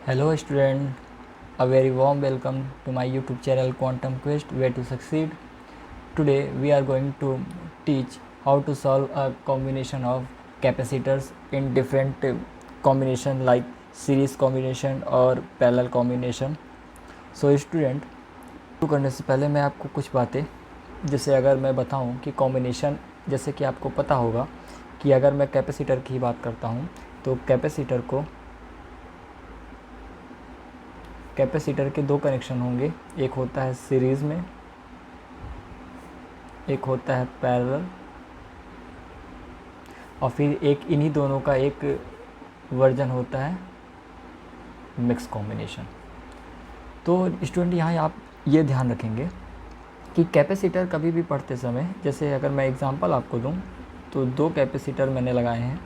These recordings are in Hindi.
Hello student, a very warm welcome to my YouTube channel Quantum Quest Way to Succeed. Today we are going to teach how to solve a combination of capacitors in different combination like series combination और parallel combination. So student, शुरू करने से पहले मैं आपको कुछ बातें जैसे अगर मैं बताऊं कि कॉम्बिनेशन, जैसे कि आपको पता होगा कि अगर मैं कैपेसिटर की बात करता हूं तो कैपेसिटर के दो कनेक्शन होंगे, एक होता है सीरीज़ में, एक होता है पैरेलल, और फिर एक इन्हीं दोनों का एक वर्जन होता है मिक्स कॉम्बिनेशन। तो स्टूडेंट यहाँ आप ये ध्यान रखेंगे कि कैपेसिटर कभी भी पढ़ते समय, जैसे अगर मैं एग्जांपल आपको दूं तो दो कैपेसिटर मैंने लगाए हैं,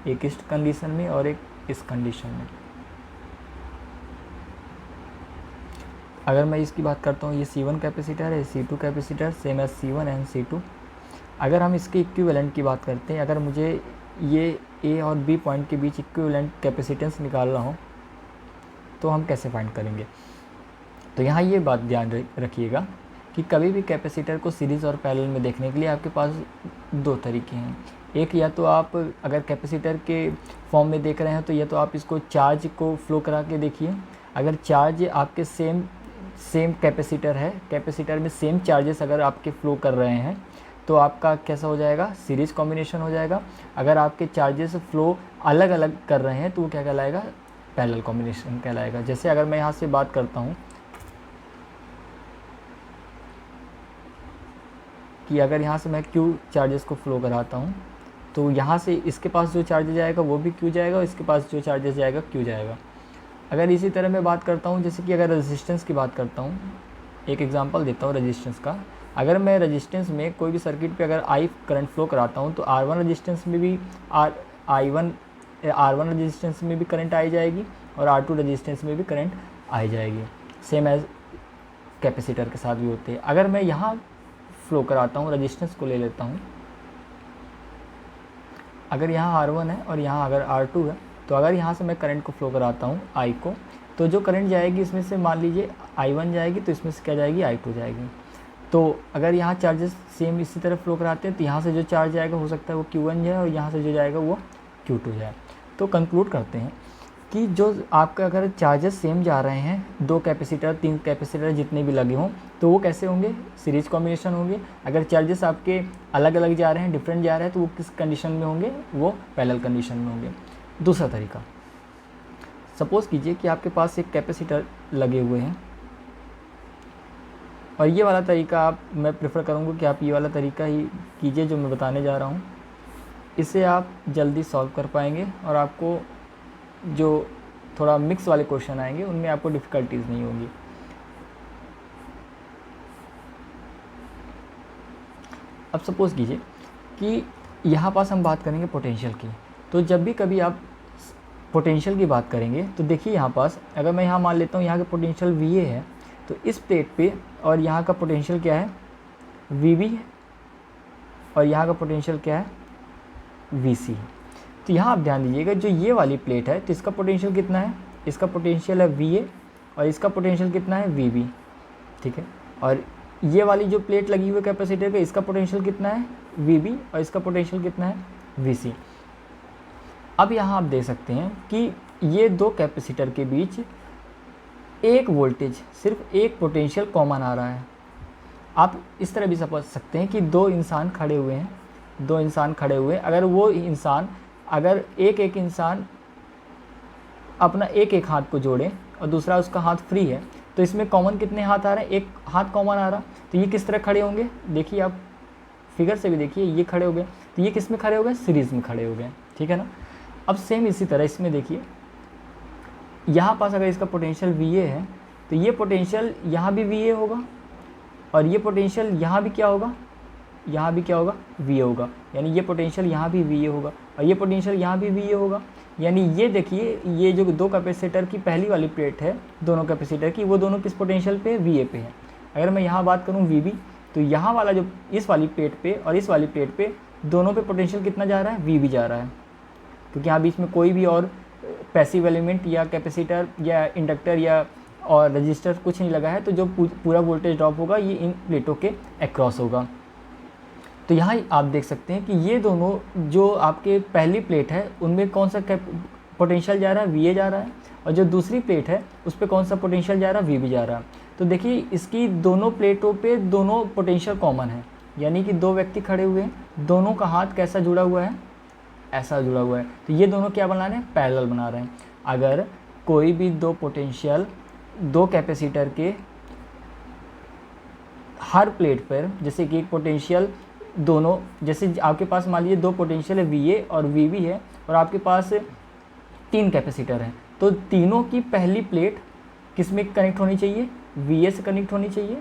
एक इस कंडीशन में और एक इस कंडीशन में। अगर मैं इसकी बात करता हूँ, ये C1 कैपेसिटर है, C2 capacitor, same as C1 and C2। अगर हम इसके इक्विवेलेंट की बात करते हैं, अगर मुझे ये A और B पॉइंट के बीच इक्विवेलेंट कैपेसिटेंस निकालना हो तो हम कैसे फाइंड करेंगे। तो यहाँ ये बात ध्यान रखिएगा कि कभी भी कैपेसिटर को सीरीज़ और पैरेलल में देखने के लिए आपके पास दो तरीके हैं। एक, या तो आप अगर कैपेसिटर के फॉर्म में देख रहे हैं तो या तो आप इसको चार्ज को फ्लो करा के देखिए। अगर चार्ज आपके सेम कैपेसिटर है, कैपेसिटर में सेम चार्जेस अगर आपके फ्लो कर रहे हैं तो आपका कैसा हो जाएगा, सीरीज़ कॉम्बिनेशन हो जाएगा। अगर आपके चार्जेस फ्लो अलग अलग कर रहे हैं तो वो क्या कहलाएगा, पैरेलल कॉम्बिनेशन कहलाएगा। जैसे अगर मैं यहाँ से बात करता हूँ कि अगर यहाँ से मैं Q चार्जेस को फ्लो कराता हूँ तो यहाँ से इसके पास जो चार्जेस जाएगा वो भी Q जाएगा और इसके पास जो चार्जेस जाएगा Q जाएगा। अगर इसी तरह मैं बात करता हूँ, जैसे कि अगर रेजिस्टेंस की बात करता हूँ, एक एग्जांपल देता हूँ रेजिस्टेंस का। अगर मैं रेजिस्टेंस में कोई भी सर्किट पे अगर I करंट फ्लो कराता हूँ तो R1 रेजिस्टेंस में भी R1 रेजिस्टेंस में भी करंट आई जाएगी और R2 रेजिस्टेंस में भी करंट आई जाएगी, सेम एज कैपेसिटर के साथ भी होते हैं। अगर मैं यहाँ फ्लो कराता हूँ, रेजिस्टेंस को ले लेता हूँ, अगर यहाँ R1 है और यहाँ अगर R2 है, तो अगर यहाँ से मैं करंट को फ्लो कराता हूँ I को, तो जो करंट जाएगी इसमें से मान लीजिए I1 जाएगी तो इसमें से क्या जाएगी, I2 जाएगी। तो अगर यहाँ चार्जेस सेम इसी तरह फ्लो कराते हैं तो यहाँ से जो चार्ज जाएगा हो सकता है वो Q1 जाए और यहाँ से जो जाएगा वो Q2 जाए। तो कंक्लूड करते हैं कि जो आपका अगर चार्जेस सेम जा रहे हैं, दो कैपेसिटर, तीन कैपेसिटर जितने भी लगे हों तो वो कैसे होंगे, सीरीज कॉम्बिनेशन होंगे। अगर चार्जेस आपके अलग अलग जा रहे हैं, डिफरेंट जा रहे हैं, तो वो किस कंडीशन में होंगे, वो पैरेलल कंडीशन में होंगे। दूसरा तरीका, सपोज़ कीजिए कि आपके पास एक कैपेसिटर लगे हुए हैं, और ये वाला तरीका मैं प्रेफर करूँगा कि आप ये वाला तरीका ही कीजिए जो मैं बताने जा रहा हूँ। इससे आप जल्दी सॉल्व कर पाएंगे और आपको जो थोड़ा मिक्स वाले क्वेश्चन आएंगे उनमें आपको डिफ़िकल्टीज़ नहीं होंगी। अब सपोज़ कीजिए कि यहाँ पास हम बात करेंगे पोटेंशियल की। तो जब भी कभी आप पोटेंशियल की बात करेंगे तो देखिए यहाँ पास अगर मैं यहाँ मान लेता हूँ यहाँ का पोटेंशियल VA है, तो इस प्लेट पे और यहाँ का पोटेंशियल क्या है, VB है, और यहाँ का पोटेंशियल क्या है, VC है। तो यहाँ आप ध्यान दीजिएगा, जो ये वाली प्लेट है तो इसका पोटेंशियल कितना है, इसका पोटेंशियल है VA और इसका पोटेंशियल कितना है, VB, ठीक है। और ये वाली जो प्लेट लगी हुई है कैपेसिटर का, इसका पोटेंशियल कितना है, VB, और इसका पोटेंशियल कितना है, VC। अब यहाँ आप देख सकते हैं कि ये दो कैपेसिटर के बीच एक वोल्टेज, सिर्फ एक पोटेंशियल कॉमन आ रहा है। आप इस तरह भी समझ सकते हैं कि दो इंसान खड़े हुए हैं, अगर वो इंसान, अगर एक इंसान अपना एक हाथ को जोड़े और दूसरा उसका हाथ फ्री है, तो इसमें कॉमन कितने हाथ आ रहे हैं, एक हाथ कॉमन आ रहा। तो ये किस तरह खड़े होंगे, देखिए आप फिगर से भी देखिए, ये खड़े हो गए, तो ये किस में खड़े हो गए, सीरीज़ में खड़े हो गए, ठीक है ना। अब सेम इसी तरह इसमें देखिए, यहाँ पास अगर इसका पोटेंशियल VA है तो ये पोटेंशियल यहाँ भी VA होगा और ये पोटेंशियल यहाँ भी क्या होगा, यहाँ भी क्या होगा, VA होगा। यानी ये पोटेंशियल यहाँ भी VA होगा और ये पोटेंशियल यहाँ भी VA होगा। यानी ये देखिए, ये जो दो कैपेसिटर की पहली वाली प्लेट है दोनों कैपेसिटर की, वो दोनों किस पोटेंशियल पे, VA पे है। अगर मैं यहाँ बात करूँ VB, तो यहाँ वाला जो इस वाली प्लेट पे और इस वाली प्लेट पे दोनों पे पोटेंशियल कितना जा रहा है, VB जा रहा है, क्योंकि यहाँ बीच में कोई भी और पैसिव एलिमेंट या कैपेसिटर या इंडक्टर या और रजिस्टर कुछ नहीं लगा है, तो जो पूरा वोल्टेज ड्रॉप होगा ये इन प्लेटों के अक्रॉस होगा। तो यहाँ आप देख सकते हैं कि ये दोनों जो आपके पहली प्लेट है उनमें कौन सा पोटेंशियल जा रहा है, VA जा रहा है, और जो दूसरी प्लेट है उस पर कौन सा पोटेंशियल जा रहा है, VB जा रहा है। तो देखिए इसकी दोनों प्लेटों पे दोनों पोटेंशियल कॉमन है, यानी कि दो व्यक्ति खड़े हुए हैं, दोनों का हाथ कैसा जुड़ा हुआ है, ऐसा जुड़ा हुआ है, तो ये दोनों क्या बना रहे हैं, पैरेलल बना रहे हैं। अगर कोई भी दो पोटेंशियल दो कैपेसिटर के हर प्लेट पर, जैसे कि एक पोटेंशियल दोनों, जैसे आपके पास मान लीजिए दो पोटेंशियल है VA और VB है, और आपके पास 3 कैपेसिटर हैं, तो तीनों की पहली प्लेट किस में कनेक्ट होनी चाहिए, VA से कनेक्ट होनी चाहिए,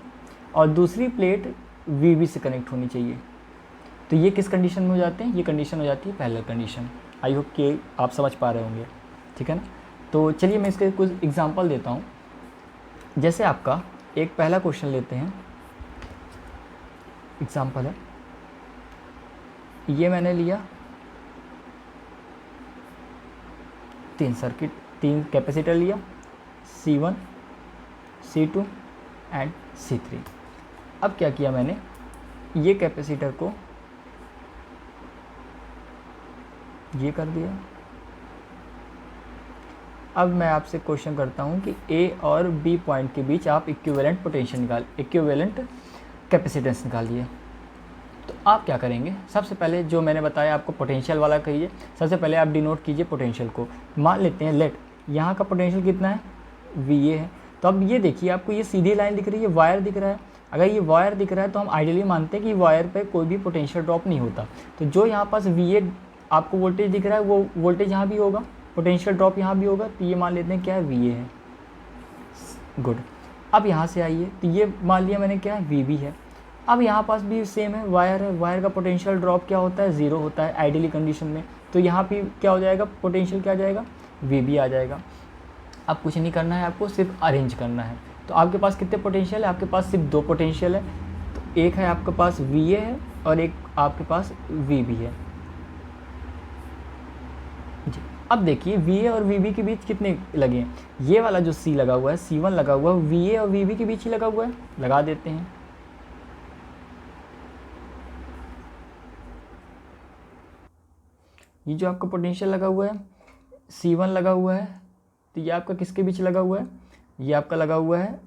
और दूसरी प्लेट VB से कनेक्ट होनी चाहिए। तो ये किस कंडीशन में हो जाते हैं, ये कंडीशन हो जाती है पैरेलल कंडीशन। आई होप कि आप समझ पा रहे होंगे, ठीक है ना। तो चलिए मैं इसके कुछ एग्जांपल देता हूँ। जैसे आपका एक पहला क्वेश्चन लेते हैं, एग्जांपल है, ये मैंने लिया 3 सर्किट, 3 कैपेसिटर लिया, C1, C2 एंड C3। अब क्या किया मैंने, ये कैपेसिटर को ये कर दिया। अब मैं आपसे क्वेश्चन करता हूँ कि A और B पॉइंट के बीच आप इक्विवेलेंट पोटेंशियल इक्विवेलेंट कैपेसिटेंस निकालिए। तो आप क्या करेंगे, सबसे पहले जो मैंने बताया आपको पोटेंशियल वाला कहिए, सबसे पहले आप डिनोट कीजिए पोटेंशियल को। मान लेते हैं लेट यहाँ का पोटेंशियल कितना है, VA है। तो अब ये देखिए आपको ये सीधी लाइन दिख रही है, वायर दिख रहा है। अगर ये वायर दिख रहा है तो हम आइडियली मानते हैं कि वायर पे कोई भी पोटेंशियल ड्रॉप नहीं होता। तो जो यहाँ पास VA आपको वोल्टेज दिख रहा है वो वोल्टेज यहाँ भी होगा, पोटेंशियल ड्रॉप यहाँ भी होगा। तो ये मान लेते हैं क्या है, VA है। गुड। अब यहाँ से आइए, तो ये मान लिया मैंने क्या है, VB है। अब यहाँ पास भी सेम है, वायर है, वायर का पोटेंशियल ड्रॉप क्या होता है, 0 होता है आइडियली कंडीशन में। तो यहाँ भी क्या हो जाएगा, पोटेंशियल क्या आ जाएगा, VB आ जाएगा। अब कुछ नहीं करना है, आपको सिर्फ अरेंज करना है। तो आपके पास कितने पोटेंशियल है, आपके पास सिर्फ 2 पोटेंशियल है। तो एक है आपके पास VA है और एक आपके पास VB है जी। अब देखिए VA और VB के बीच कितने लगे हैं, ये वाला जो C लगा हुआ है, C1 लगा हुआ है, VA और VB के बीच ही लगा हुआ है, लगा देते हैं। ये जो आपका पोटेंशियल लगा हुआ है, C1 लगा हुआ है, तो ये आपका किसके बीच लगा हुआ है, ये आपका लगा हुआ है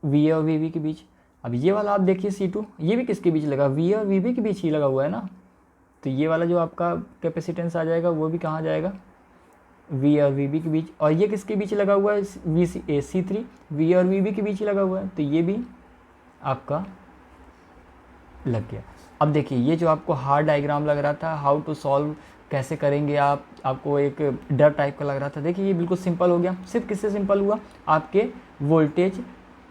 VA और VB के बीच। अब ये वाला आप देखिए C2, ये भी किसके बीच लगा, VA और VB के बीच ही लगा हुआ है ना। तो ये वाला जो आपका कैपेसिटेंस आ जाएगा वो भी कहाँ जाएगा, VA और VB के बीच। और ये किसके बीच लगा हुआ है, C3, VA और VB के बीच ही लगा हुआ है, तो ये भी आपका लग गया। अब देखिए ये जो आपको हार्ड डायग्राम लग रहा था, हाउ टू सॉल्व कैसे करेंगे आप, आपको एक डर टाइप का लग रहा था, देखिए ये बिल्कुल सिंपल हो गया। सिर्फ किससे सिंपल हुआ, आपके वोल्टेज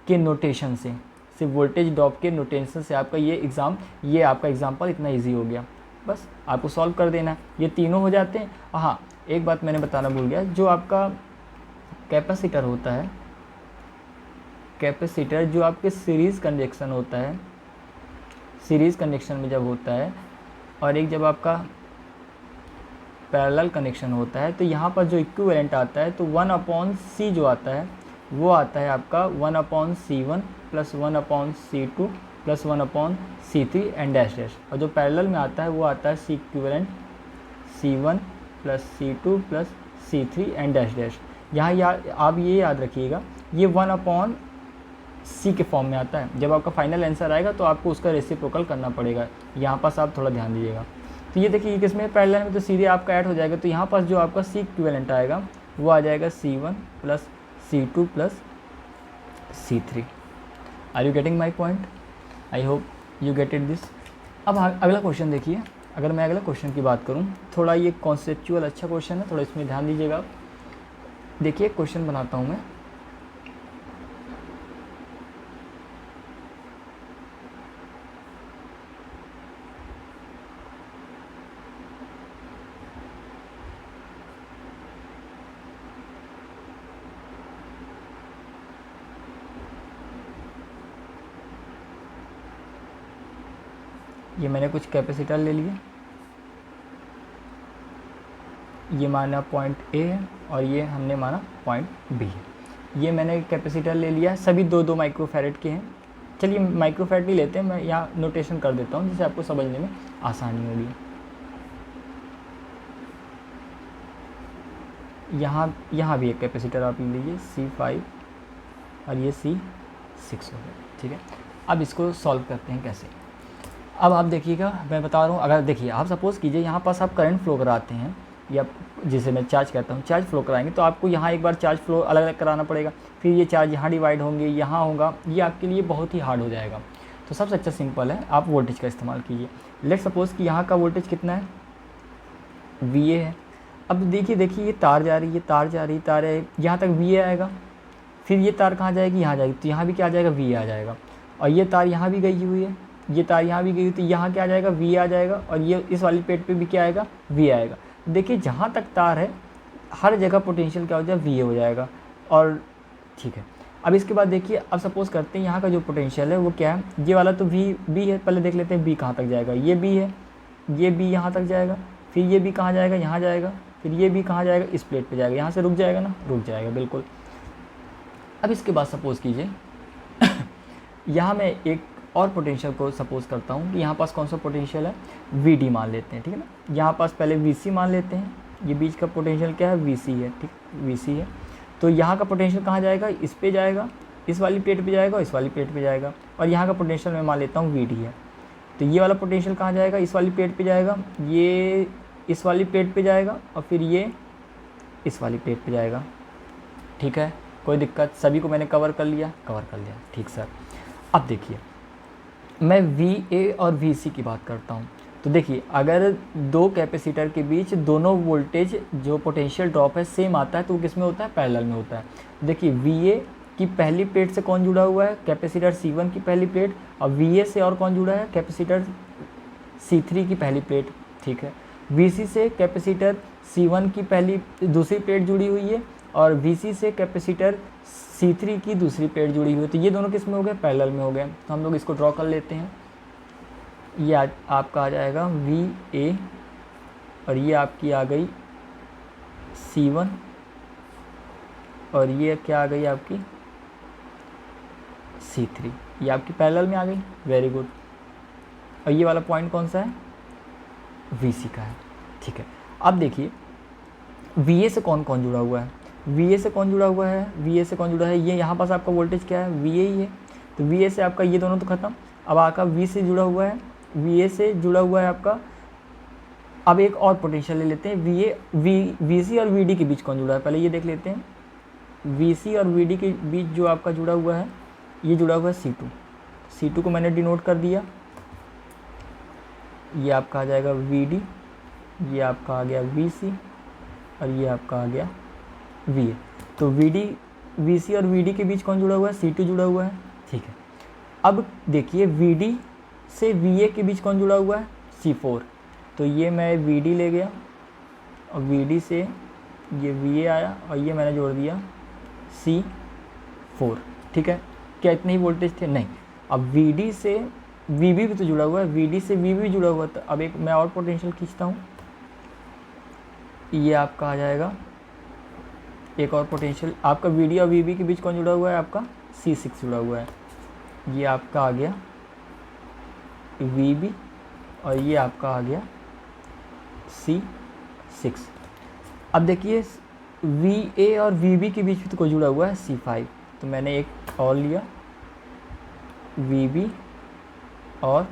के नोटेशन से, सिर्फ वोल्टेज ड्रॉप के नोटेशन से आपका ये आपका एग्जाम्पल इतना ईजी हो गया। बस आपको सॉल्व कर देना है, ये तीनों हो जाते हैं। हाँ एक बात मैंने बताना भूल गया, जो आपका कैपेसिटर होता है, कैपेसिटर जो आपके सीरीज़ कनेक्शन होता है, सीरीज़ कनेक्शन में जब होता है और एक जब आपका पैरेलल कनेक्शन होता है, तो यहाँ पर जो इक्विवेलेंट आता है तो 1/C जो आता है वो आता है आपका 1/C1 + 1/C2 + 1/C3 and dash dash. और जो पैरेलल में आता है वो आता है C equivalent C1 + C2 + C3 and dash dash. यहाँ आप ये याद रखिएगा, ये 1/C के फॉर्म में आता है। जब आपका फाइनल आंसर आएगा तो आपको उसका रेसिप्रोकल करना पड़ेगा, यहाँ पास आप थोड़ा ध्यान दीजिएगा। तो ये देखिए किसमें पैरेलल में, तो सीधे आपका ऐड हो जाएगा। तो यहाँ पास जो आपका C इक्विवेलेंट आएगा वो आ जाएगा C1 + C2 + C3। Are you getting my point, I hope you get it this. अब अगला क्वेश्चन देखिए, अगर मैं अगला क्वेश्चन की बात करूँ, थोड़ा ये कॉन्सेप्चुअल अच्छा क्वेश्चन है, थोड़ा इसमें ध्यान दीजिएगा आप। देखिए क्वेश्चन बनाता हूँ मैं, ये मैंने कुछ कैपेसिटर ले लिए, ये माना पॉइंट A है और ये हमने माना पॉइंट बी है। ये मैंने कैपेसिटर ले लिया, सभी 2-2 माइक्रोफैरेड के हैं। चलिए माइक्रोफैरेड ही लेते हैं, मैं यहाँ नोटेशन कर देता हूँ जिससे आपको समझने में आसानी होगी। यहाँ भी एक कैपेसिटर आप ले लीजिए C5 और ये C6 हो गया, ठीक है। अब इसको सॉल्व करते हैं कैसे। अब आप देखिएगा, मैं बता रहा हूँ, अगर देखिए आप सपोज़ कीजिए यहाँ पास आप करंट फ्लो कराते हैं, या जिसे मैं चार्ज कहता हूँ, चार्ज फ्लो कराएंगे तो आपको यहाँ एक बार चार्ज फ्लो अलग अलग कराना पड़ेगा, फिर ये चार्ज यहाँ डिवाइड होंगे, यहाँ होगा, ये आपके लिए बहुत ही हार्ड हो जाएगा। तो सबसे अच्छा सिंपल है, आप वोल्टेज का इस्तेमाल कीजिए। लेट सपोज़ कि यहाँ का वोल्टेज कितना है, VA है। अब देखिए ये तार जा रही है, तार जा रही, तार है, यहाँ तक VA आएगा, फिर ये तार कहाँ जाएगी, यहाँ जाएगी, तो यहाँ भी क्या आ जाएगा, VA आ जाएगा। और ये तार यहाँ भी गई हुई है, ये तार यहाँ भी गई हुई, तो यहाँ क्या आ जाएगा, VA आ जाएगा। और ये इस वाली प्लेट पे भी क्या आएगा, VA आएगा। देखिए जहाँ तक तार है हर जगह पोटेंशियल क्या हो जाएगा, VA हो जाएगा। और ठीक है, अब इसके बाद देखिए, अब सपोज़ करते हैं यहाँ का जो पोटेंशियल है वो क्या है, ये वाला तो B है, पहले देख लेते हैं B कहाँ तक जाएगा। ये B है, ये B यहाँ तक जाएगा, फिर ये B कहाँ जाएगा, यहाँ जाएगा, फिर ये B कहाँ जाएगा, इस प्लेट पे जाएगा, यहाँ से रुक जाएगा ना, रुक जाएगा बिल्कुल। अब इसके बाद सपोज़ कीजिए यहाँ मैं एक और पोटेंशियल को सपोज़ करता हूँ कि यहाँ पास कौन सा पोटेंशियल है, VD मान लेते हैं, ठीक है ना। यहाँ पास पहले VC मान लेते हैं, ये बीच का पोटेंशियल क्या है, VC है, ठीक, VC है। तो यहाँ का पोटेंशियल कहाँ जाएगा, इस पे जाएगा, इस वाली प्लेट पे जाएगा, इस वाली प्लेट पे जाएगा। और यहाँ का पोटेंशियल मैं मान लेता हूँ VD है, तो ये वाला पोटेंशियल कहाँ जाएगा, इस वाली प्लेट पे जाएगा, ये इस वाली प्लेट पे जाएगा, और फिर ये इस वाली प्लेट पे जाएगा, ठीक है। कोई दिक्कत, सभी को मैंने कवर कर लिया, ठीक सर। अब देखिए मैं VA और VC की बात करता हूँ, तो देखिए अगर दो कैपेसिटर के बीच दोनों वोल्टेज जो पोटेंशियल ड्रॉप है सेम आता है तो वो किस में होता है, पैरेलल में होता है। देखिए VA की पहली प्लेट से कौन जुड़ा हुआ है, कैपेसिटर C1 की पहली प्लेट, और VA से और कौन जुड़ा है, कैपेसिटर C3 की पहली प्लेट, ठीक है। VC से कैपेसिटर C1 की दूसरी प्लेट जुड़ी हुई है, और VC से कैपेसिटर C3 की दूसरी प्लेट जुड़ी हुई है। तो ये दोनों किस में हो गए, पैरेलल में हो गए। तो हम लोग इसको ड्रॉ कर लेते हैं। ये आपका आ जाएगा VA, और ये आपकी आ गई C1, और ये क्या आ गई आपकी C3, ये आपकी पैरेलल में आ गई, वेरी गुड। और ये वाला पॉइंट कौन सा है, VC का है, ठीक है। अब देखिए VA से कौन कौन जुड़ा हुआ है, VA से कौन जुड़ा हुआ है, VA से कौन जुड़ा है, ये यहाँ पास आपका वोल्टेज क्या है, VA ही है। तो VA से आपका ये दोनों तो खत्म, अब आपका V से जुड़ा हुआ है, VA से जुड़ा हुआ है आपका। अब एक और पोटेंशियल ले लेते हैं, VC और VD के बीच कौन जुड़ा है, पहले ये देख लेते हैं। VC और VD के बीच जो आपका जुड़ा हुआ है, ये जुड़ा हुआ है C2। C2 को मैंने डिनोट कर दिया, ये आपका आ जाएगा VD, ये आपका आ गया VC, और ये आपका आ गया VA। तो VC और VD के बीच कौन जुड़ा हुआ है, C2 जुड़ा हुआ है, ठीक है। अब देखिए VD से VA के बीच कौन जुड़ा हुआ है, C4। तो ये मैं VD ले गया, और VD से ये VA आया, और ये मैंने जोड़ दिया C4, ठीक है। क्या इतने ही वोल्टेज थे, नहीं। अब VD से VB भी तो जुड़ा हुआ है, VD से VB भी जुड़ा हुआ है। तो अब एक मैं और पोटेंशियल खींचता हूँ, ये आपका आ जाएगा एक और पोटेंशियल। आपका VD और VB के बीच कौन जुड़ा हुआ है, आपका C6 जुड़ा हुआ है। ये आपका आ गया VB, और ये आपका आ गया C6। अब देखिए VA और VB के बीच भी तो कोई जुड़ा हुआ है, C5। तो मैंने एक और लिया, VB और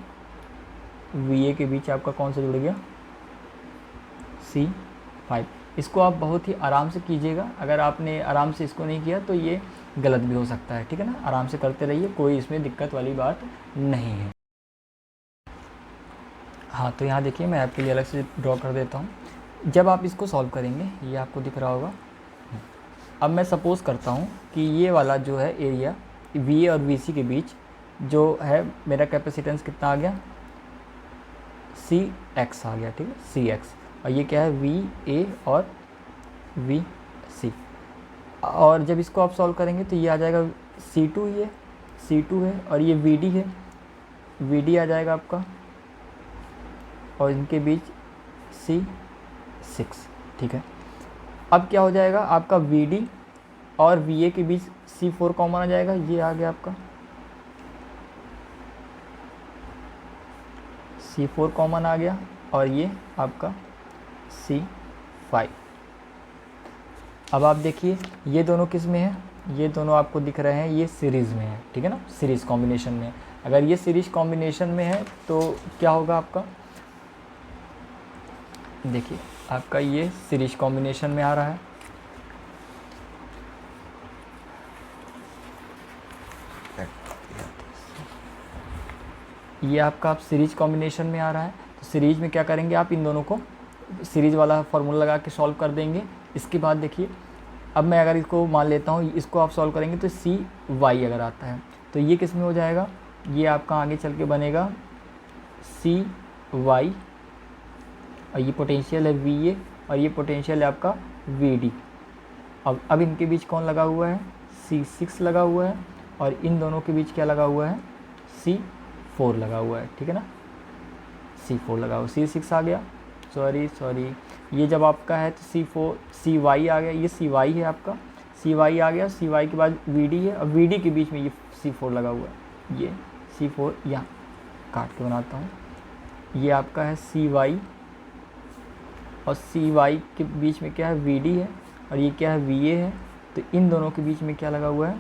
VA के बीच आपका कौन सा जुड़ गया, C5। इसको आप बहुत ही आराम से कीजिएगा, अगर आपने आराम से इसको नहीं किया तो ये गलत भी हो सकता है, ठीक है ना। आराम से करते रहिए, कोई इसमें दिक्कत वाली बात नहीं है। हाँ, तो यहाँ देखिए मैं आपके लिए अलग से ड्रॉ कर देता हूँ। जब आप इसको सॉल्व करेंगे, ये आपको दिख रहा होगा। अब मैं सपोज़ करता हूँ कि ये वाला जो है एरिया VA और VC के बीच जो है, मेरा कैपेसिटेंस कितना आ गया, CX आ गया, ठीक है, CX। और ये क्या है, VA और VC। और जब इसको आप सॉल्व करेंगे तो ये आ जाएगा C2, ये C2 है, और ये VD है, VD आ जाएगा आपका, और इनके बीच C6, ठीक है। अब क्या हो जाएगा आपका VD और VA के बीच C4 कॉमन आ जाएगा, ये आ गया आपका C4 कॉमन आ गया, और ये आपका C5। अब आप देखिए ये दोनों किस में है, ये दोनों आपको दिख रहे हैं ये सीरीज़ में है, ठीक है ना, सीरीज़ कॉम्बिनेशन में। अगर ये सीरीज़ कॉम्बिनेशन में है तो क्या होगा आपका, देखिए आपका ये सीरीज कॉम्बिनेशन में आ रहा है, ये आपका आप सीरीज कॉम्बिनेशन में आ रहा है। तो सीरीज में क्या करेंगे आप, इन दोनों को सीरीज वाला फार्मूला लगा के सॉल्व कर देंगे। इसके बाद देखिए अब मैं अगर इसको मान लेता हूँ, इसको आप सॉल्व करेंगे तो CY अगर आता है तो ये किस में हो जाएगा, ये आपका आगे चल के बनेगा CY, और ये पोटेंशियल है VA और ये पोटेंशियल है आपका VD। अब इनके बीच कौन लगा हुआ है, C6 लगा हुआ है, और इन दोनों के बीच क्या लगा हुआ है, C4 लगा हुआ है, ठीक है ना, C4 लगा हुआ, C6 आ गया, सॉरी ये जब आपका है तो CY आ गया, ये CY है आपका, CY आ गया, CY के बाद VD है, और VD के बीच में ये C4 लगा हुआ है, ये C4 यहाँ काट के बनाता हूँ, ये आपका है CY, और CY के बीच में क्या है VD है, और ये क्या है VA है, तो इन दोनों के बीच में क्या लगा हुआ है,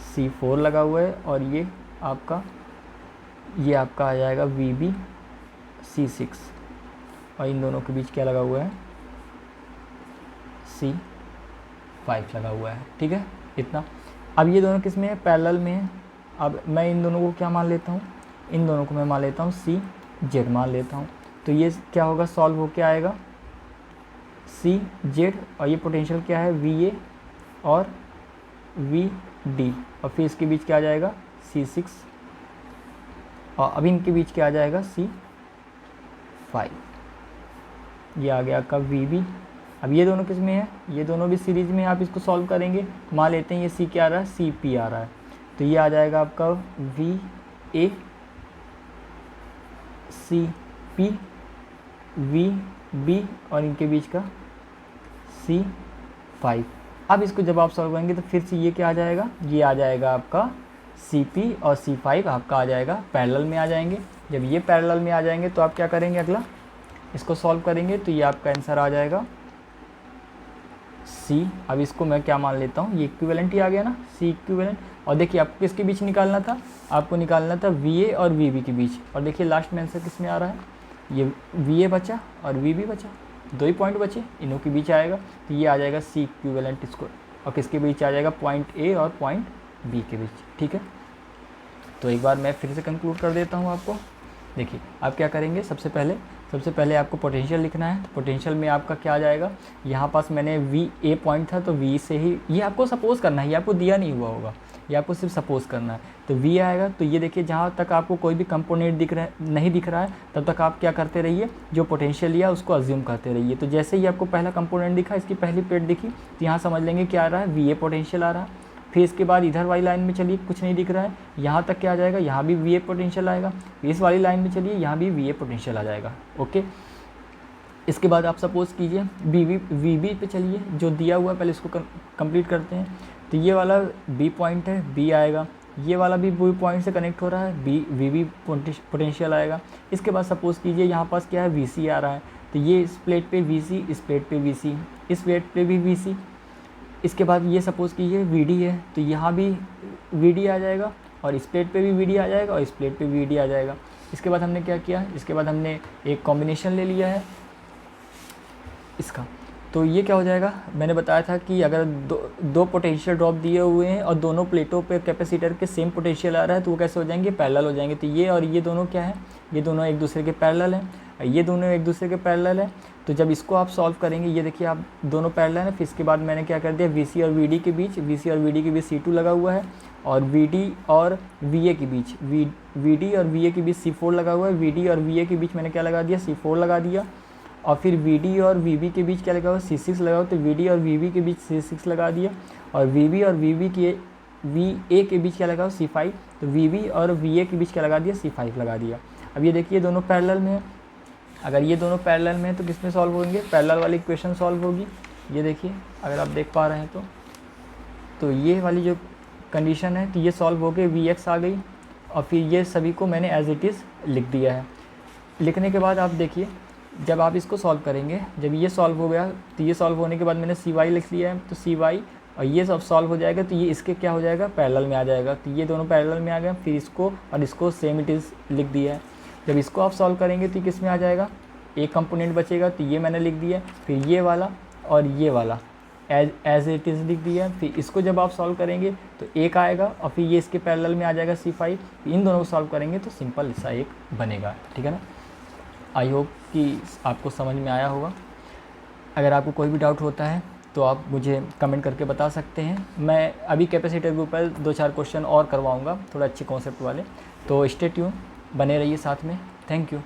C4 लगा हुआ है, और ये आपका आ जाएगा VB C6, और इन दोनों के बीच क्या लगा हुआ है, C5 लगा हुआ है, ठीक है इतना। अब ये दोनों किस में है, पैरेलल में है। अब मैं इन दोनों को क्या मान लेता हूँ, इन दोनों को मैं मान लेता हूँ CZ मान लेता हूँ, तो ये क्या होगा, सॉल्व होके आएगा CZ, और ये पोटेंशियल क्या है VA और VD, और फिर इसके बीच क्या आ जाएगा C6, और अब इनके बीच क्या आ जाएगा C5, ये आ गया आपका VB। अब ये दोनों किस में है, ये दोनों भी सीरीज में है, आप इसको सॉल्व करेंगे, मान लेते हैं ये C क्या आ रहा है, CP आ रहा है, तो ये आ जाएगा आपका VA CP VB, और इनके बीच का C5। अब इसको जब आप सॉल्व करेंगे तो फिर से ये क्या आ जाएगा, ये आ जाएगा आपका CP और C5 आपका आ जाएगा पैरेलल में आ जाएंगे। जब ये पैरेलल में आ जाएंगे तो आप क्या करेंगे, अगला इसको सॉल्व करेंगे, तो ये आपका आंसर आ जाएगा C। अब इसको मैं क्या मान लेता हूँ, ये इक्विवेलेंट ही आ गया ना, C इक्विवेलेंट। और देखिए आपको किसके बीच निकालना था, आपको निकालना था VA और VB के बीच, और देखिए लास्ट में आंसर किस में आ रहा है, ये VA बचा और VB बचा, 2 ही पॉइंट बचे, इनों के बीच आएगा, तो ये आ जाएगा C इक्विवेलेंट इसको, और किसके बीच आ जाएगा, पॉइंट A और पॉइंट B के बीच, ठीक है। तो एक बार मैं फिर से कंक्लूड कर देता हूँ आपको। देखिए आप क्या करेंगे, सबसे पहले आपको पोटेंशियल लिखना है, तो पोटेंशियल में आपका क्या आ जाएगा, यहाँ पास मैंने VA पॉइंट था तो V से ही, ये आपको सपोज़ करना है, ये आपको दिया नहीं हुआ होगा, ये आपको सिर्फ सपोज़ करना है, तो V आएगा। तो ये देखिए जहाँ तक आपको कोई भी कंपोनेंट नहीं दिख रहा है तब तक आप क्या करते रहिए, जो पोटेंशियल लिया उसको अज्यूम करते रहिए। तो जैसे ही आपको पहला कंपोनेंट दिखा, इसकी पहली प्लेट दिखी, तो यहाँ समझ लेंगे क्या आ रहा है, VA पोटेंशियल आ रहा है। फिर इसके बाद इधर वाली लाइन में चलिए, कुछ नहीं दिख रहा है, यहाँ तक क्या आ जाएगा, यहाँ भी VA पोटेंशियल आएगा। इस वाली लाइन में चलिए, यहाँ भी VA पोटेंशियल आ जाएगा, ओके। इसके बाद आप सपोज़ कीजिए VB पे चलिए, जो दिया हुआ है पहले इसको कंप्लीट करते हैं। तो ये वाला B पॉइंट है, B आएगा, ये वाला भी B पॉइंट से कनेक्ट हो रहा है, VB पोटेंशियल आएगा। इसके बाद सपोज़ कीजिए यहाँ पास क्या है, VC आ रहा है, तो ये इस प्लेट पे VC, इस प्लेट पे VC, इस प्लेट पे भी VC। इसके बाद ये सपोज़ कीजिए VD है, तो यहाँ भी VD आ जाएगा, और इस प्लेट पे भी VD आ जाएगा, और इस प्लेट पे VD आ जाएगा। इसके बाद हमने क्या किया, इसके बाद हमने एक कॉम्बिनेशन ले लिया है इसका। तो ये क्या हो जाएगा, मैंने बताया था कि अगर दो पोटेंशियल ड्रॉप दिए हुए हैं और दोनों प्लेटों पे कैपेसिटर के सेम पोटेंशियल आ रहा है, तो वो कैसे हो जाएंगे, पैरेलल हो जाएंगे। तो ये और ये दोनों क्या है, ये दोनों एक दूसरे के पैरेलल हैं, ये दोनों एक दूसरे के पैरेलल हैं। तो जब इसको आप सॉल्व करेंगे, ये देखिए आप दोनों पैरेलल हैं। फिर इसके बाद मैंने क्या कर दिया, VC और VD के बीच C2 लगा हुआ है, और VD और VA के बीच VD और VA के बीच C4 लगा हुआ है। VD और VA के बीच मैंने क्या लगा दिया, C4 लगा दिया। और फिर VD और VB के बीच क्या लगा हुआ, C6 लगा हुआ, तो VD और VB के बीच C6 लगा दिया। और VB और VA के बीच क्या लगा हुआ, C5, तो VB और VA के बीच क्या लगा दिया, C5 लगा दिया। अब ये देखिए दोनों पैरेलल में है, अगर ये दोनों पैरेलल में है तो किस में सॉल्व होंगे, पैरेलल वाली इक्वेशन सॉल्व होगी। ये देखिए अगर आप देख पा रहे हैं तो ये वाली जो कंडीशन है तो ये सॉल्व हो गई, Vx आ गई और फिर ये सभी को मैंने एज इट इज़ लिख दिया है। लिखने के बाद आप देखिए जब आप इसको सॉल्व करेंगे, जब ये सॉल्व हो गया तो ये सॉल्व होने के बाद मैंने cy लिख लिया है, तो cy और ये सब सॉल्व हो जाएगा तो ये इसके क्या हो जाएगा, पैरेलल में आ जाएगा। तो ये दोनों पैरेलल में आ गए, फिर इसको और इसको सेम इट इज़ लिख दिया है। जब इसको आप सॉल्व करेंगे तो किस में आ जाएगा, एक कंपोनेंट बचेगा तो ये मैंने लिख दिया, फिर ये वाला और ये वाला एज इट इज़ लिख दिया। फिर इसको जब आप सॉल्व करेंगे तो एक आएगा और फिर ये इसके पैरेलल में आ जाएगा C5। इन दोनों को सॉल्व करेंगे तो सिंपल सा एक बनेगा, ठीक है ना। आई होप कि आपको समझ में आया होगा। अगर आपको कोई भी डाउट होता है तो आप मुझे कमेंट करके बता सकते हैं। मैं अभी कैपेसिटर के ऊपर 2-4 क्वेश्चन और करवाऊँगा, थोड़ा अच्छे कॉन्सेप्ट वाले। तो स्टे ट्यून, बने रहिए साथ में। Thank you.